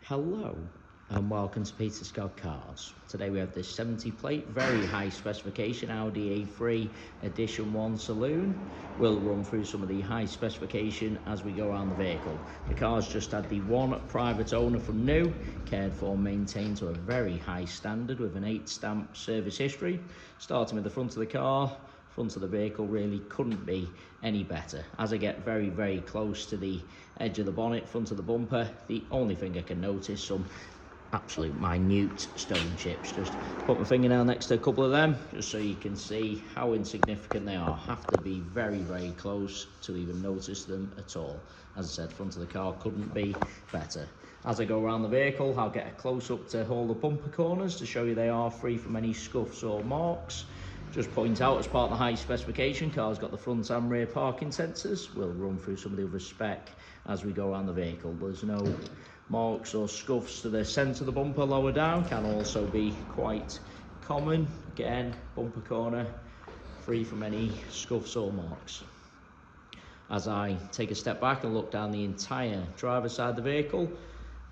Hello and welcome to Peter Scott Cars. Today we have this 70 plate, very high specification Audi A3 Edition 1 saloon. We'll run through some of the high specification as we go around the vehicle. The car's just had the one private owner from new, cared for, maintained to a very high standard with an 8 stamp service history. Starting with the front of the car, front of the vehicle really couldn't be any better. As I get very close to the edge of the bonnet, front of the bumper, the only thing I can notice, some absolute minute stone chips. Just put my fingernail next to a couple of them just so you can see how insignificant they are. Have to be very close to even notice them at all. As I said, front of the car couldn't be better. As I go around the vehicle, I'll get a close up to all the bumper corners to show you they are free from any scuffs or marks. Just point out, as part of the high specification, car's got the front and rear parking sensors. We'll run through some of the other spec as we go around the vehicle. There's no marks or scuffs to the centre of the bumper lower down, can also be quite common. Again, bumper corner free from any scuffs or marks. As I take a step back and look down the entire driver's side of the vehicle,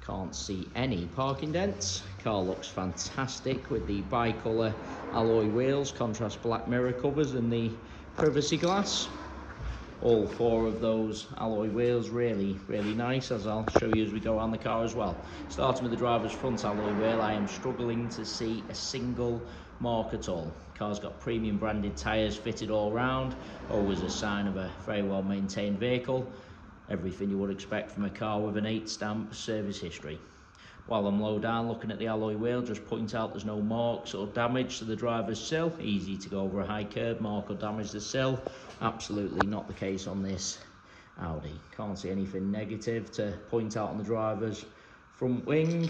can't see any parking dents. Car looks fantastic with the bi-colour alloy wheels, contrast black mirror covers and the privacy glass. All 4 of those alloy wheels really nice, as I'll show you as we go around the car as well. Starting with the driver's front alloy wheel, I am struggling to see a single mark at all. Car's got premium branded tyres fitted all round, always a sign of a very well maintained vehicle. Everything you would expect from a car with an 8 stamp service history. While I'm low down looking at the alloy wheel, just point out there's no marks or damage to the driver's sill. Easy to go over a high curb, mark or damage the sill. Absolutely not the case on this Audi. Can't see anything negative to point out on the driver's front wing.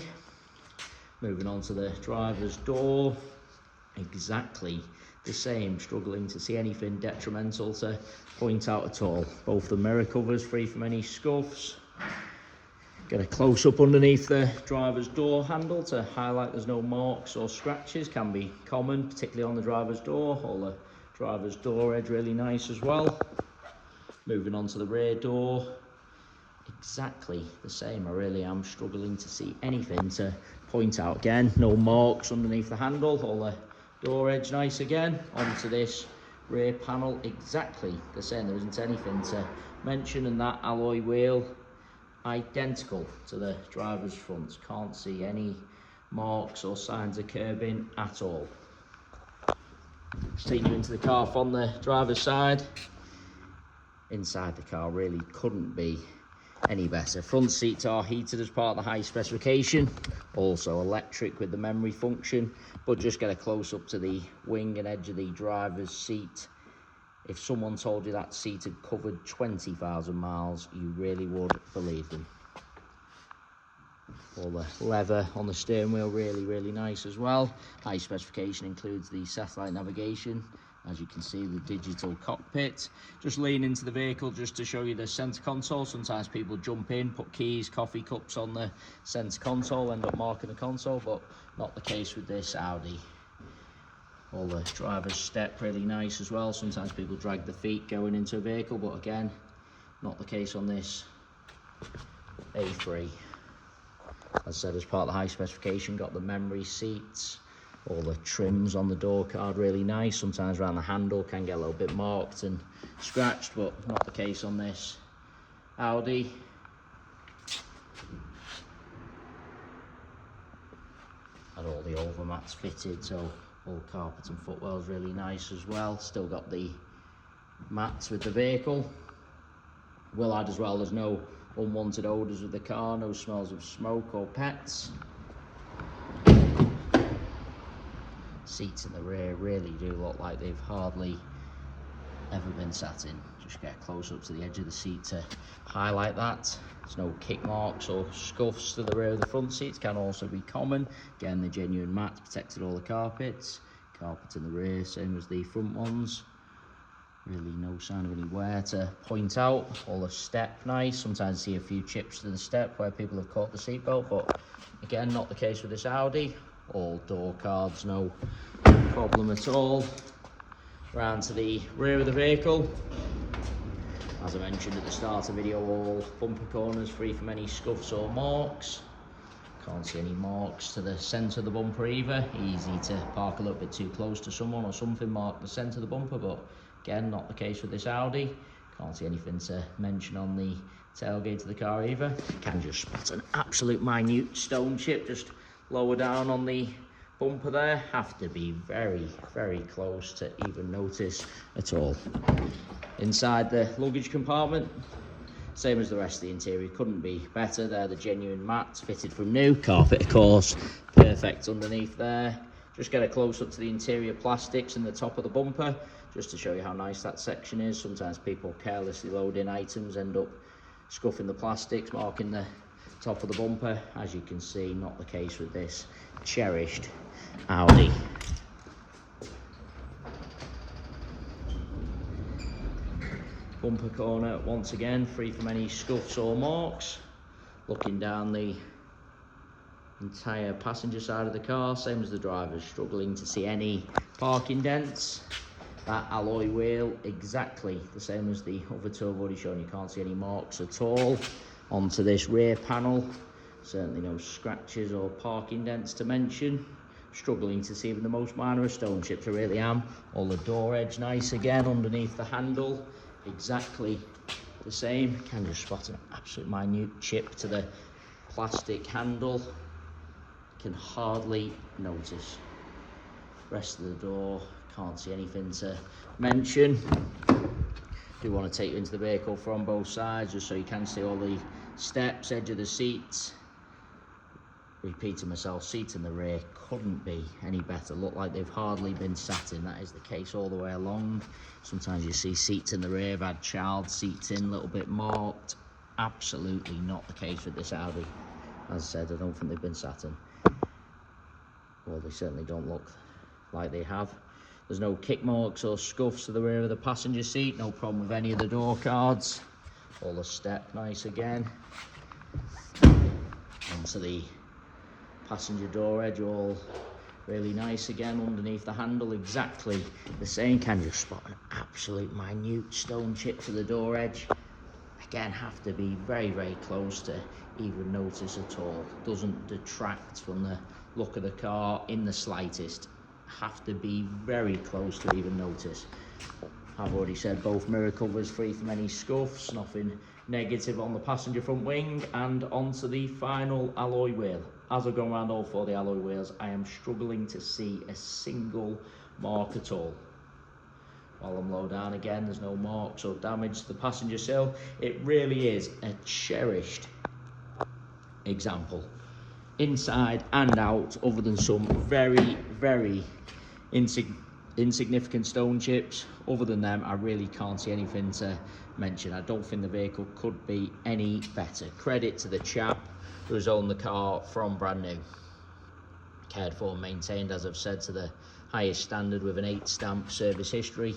Moving on to the driver's door, exactly the same, struggling to see anything detrimental to point out at all. Both the mirror covers free from any scuffs. Get a close up underneath the driver's door handle to highlight there's no marks or scratches, can be common, particularly on the driver's door. All the driver's door edge really nice as well. Moving on to the rear door, exactly the same. I really am struggling to see anything to point out. Again, no marks underneath the handle, all the door edge nice again. Onto this rear panel, exactly the same. There isn't anything to mention, and that alloy wheel identical to the driver's front. Can't see any marks or signs of curbing at all. Just taking you into the car from the driver's side. Inside the car really couldn't be any better. Front seats are heated as part of the high specification, also electric with the memory function. But just get a close up to the wing and edge of the driver's seat. If someone told you that seat had covered 20,000 miles, you really would believe them. All the leather on the steering wheel really nice as well. High specification includes the satellite navigation. As you can see, the digital cockpit. Just lean into the vehicle just to show you the center console. Sometimes people jump in, put keys, coffee cups on the center console, end up marking the console, but not the case with this Audi. All the driver's step really nice as well. Sometimes people drag the feet going into a vehicle, but again, not the case on this A3. As I said, as part of the high specification, got the memory seats. All the trims on the door card really nice. Sometimes around the handle can get a little bit marked and scratched, but not the case on this Audi. Had all the overmats fitted, so all carpet and footwell's really nice as well. Still got the mats with the vehicle. Will add as well, there's no unwanted odours with the car, no smells of smoke or pets. Seats in the rear really do look like they've hardly ever been sat in. Just get close up to the edge of the seat to highlight that. There's no kick marks or scuffs to the rear of the front seats, can also be common. Again, the genuine mats protected all the carpets. Carpet in the rear, same as the front ones. Really no sign of any wear to point out. All the step nice. Sometimes see a few chips to the step where people have caught the seatbelt, but again, not the case with this Audi. All door cards, no problem at all. Round to the rear of the vehicle. As I mentioned at the start of the video, all bumper corners free from any scuffs or marks. Can't see any marks to the centre of the bumper either. Easy to park a little bit too close to someone or something, mark the centre of the bumper, but again, not the case with this Audi. Can't see anything to mention on the tailgate of the car either. Can just spot an absolute minute stone chip just lower down on the bumper there. Have to be very, very close to even notice at all. Inside the luggage compartment, same as the rest of the interior, couldn't be better. They're the genuine mats, fitted from new. Carpet, of course, perfect underneath there. Just get a close up to the interior plastics in the top of the bumper, just to show you how nice that section is. Sometimes people carelessly load in items, end up scuffing the plastics, marking the top of the bumper. As you can see, not the case with this cherished Audi. Bumper corner once again free from any scuffs or marks. Looking down the entire passenger side of the car, same as the driver's, struggling to see any parking dents. That alloy wheel exactly the same as the other two I've already shown. You can't see any marks at all. Onto this rear panel, certainly no scratches or parking dents to mention. Struggling to see even the most minor of stone chips, I really am. All the door edge nice again underneath the handle, exactly the same. Can just spot an absolute minute chip to the plastic handle. Can hardly notice. Rest of the door, can't see anything to mention. Do want to take you into the vehicle from both sides just so you can see all the steps, edge of the seats. Repeating myself, seats in the rear couldn't be any better. Look like they've hardly been sat in. That is the case all the way along. Sometimes you see seats in the rear have had child seats in, a little bit marked. Absolutely not the case with this Audi. As I said, I don't think they've been sat in. Well, they certainly don't look like they have. There's no kick marks or scuffs to the rear of the passenger seat. No problem with any of the door cards. All the step nice again. Onto the passenger door edge, all really nice again underneath the handle, exactly the same. Can just spot an absolute minute stone chip to the door edge. Again, have to be very, very close to even notice at all. Doesn't detract from the look of the car in the slightest. Have to be very close to even notice. I've already said both mirror covers free from any scuffs, nothing negative on the passenger front wing. And onto the final alloy wheel. As I've gone around all four of the alloy wheels, I am struggling to see a single mark at all. While I'm low down again, there's no marks or damage to the passenger sill. It really is a cherished example, inside and out, other than some very, very insignificant stone chips. Other than them, I really can't see anything to mention. I don't think the vehicle could be any better. Credit to the chap who has owned the car from brand new. Cared for and maintained, as I've said, to the highest standard, with an 8 stamp service history.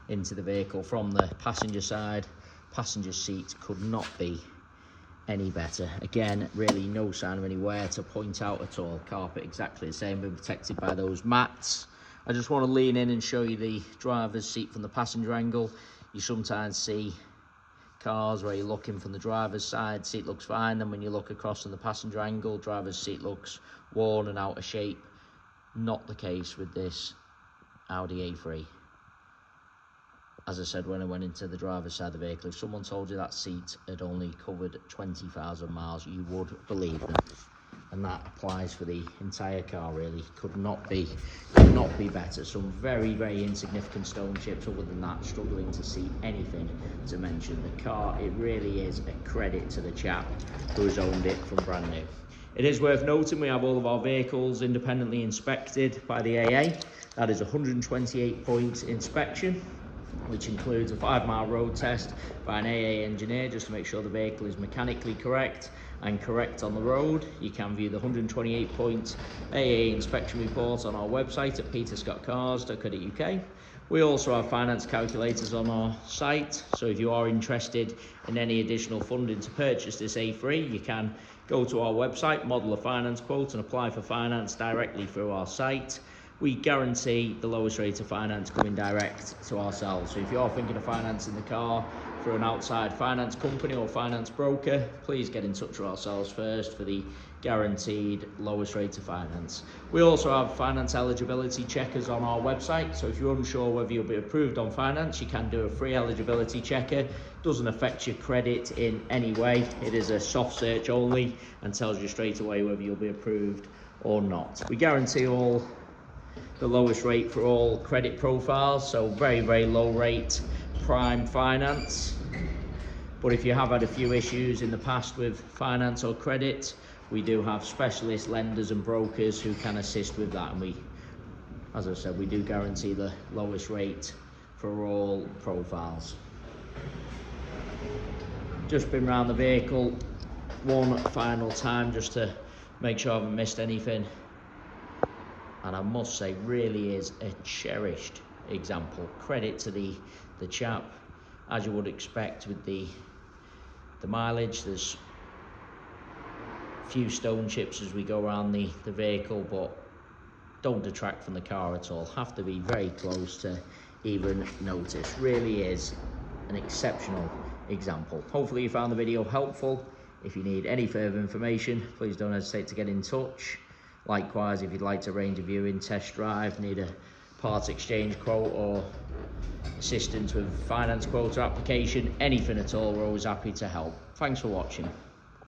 Into the vehicle from the passenger side. Passenger seat could not be any better. Again, really no sign of any wear to point out at all. Carpet exactly the same, been protected by those mats. I just want to lean in and show you the driver's seat from the passenger angle. You sometimes see cars where you're looking from the driver's side, seat looks fine, then when you look across from the passenger angle, driver's seat looks worn and out of shape. Not the case with this Audi A3. As I said when I went into the driver's side of the vehicle, if someone told you that seat had only covered 20,000 miles, you would believe them. And that applies for the entire car, really. Could not be better. Some very, very insignificant stone chips. Other than that, struggling to see anything to mention. The car, it really is a credit to the chap who has owned it from brand new. It is worth noting we have all of our vehicles independently inspected by the AA. That is a 128-point inspection, which includes a 5-mile road test by an AA engineer just to make sure the vehicle is mechanically correct and correct on the road. You can view the 128-point AA inspection report on our website at peterscottcars.co.uk. We also have finance calculators on our site, so if you are interested in any additional funding to purchase this A3, you can go to our website, model a finance quote and apply for finance directly through our site. we guarantee the lowest rate of finance coming direct to ourselves. So if you're thinking of financing the car through an outside finance company or finance broker, please get in touch with ourselves first for the guaranteed lowest rate of finance. We also have finance eligibility checkers on our website, so if you're unsure whether you'll be approved on finance, you can do a free eligibility checker. Doesn't affect your credit in any way. It is a soft search only and tells you straight away whether you'll be approved or not. We guarantee the lowest rate for all credit profiles, so very, very low rate prime finance. But if you have had a few issues in the past with finance or credit, we do have specialist lenders and brokers who can assist with that, and we, as I said, we do guarantee the lowest rate for all profiles. Just been around the vehicle one final time just to make sure I haven't missed anything, and I must say, really is a cherished example. Credit to the chap, as you would expect with the mileage. There's a few stone chips as we go around the vehicle, but don't detract from the car at all. Have to be very close to even notice. Really is an exceptional example. Hopefully you found the video helpful. If you need any further information, please don't hesitate to get in touch. Likewise, if you'd like to arrange a viewing, test drive, need a part exchange quote or assistance with finance quote or application, anything at all, we're always happy to help. Thanks for watching.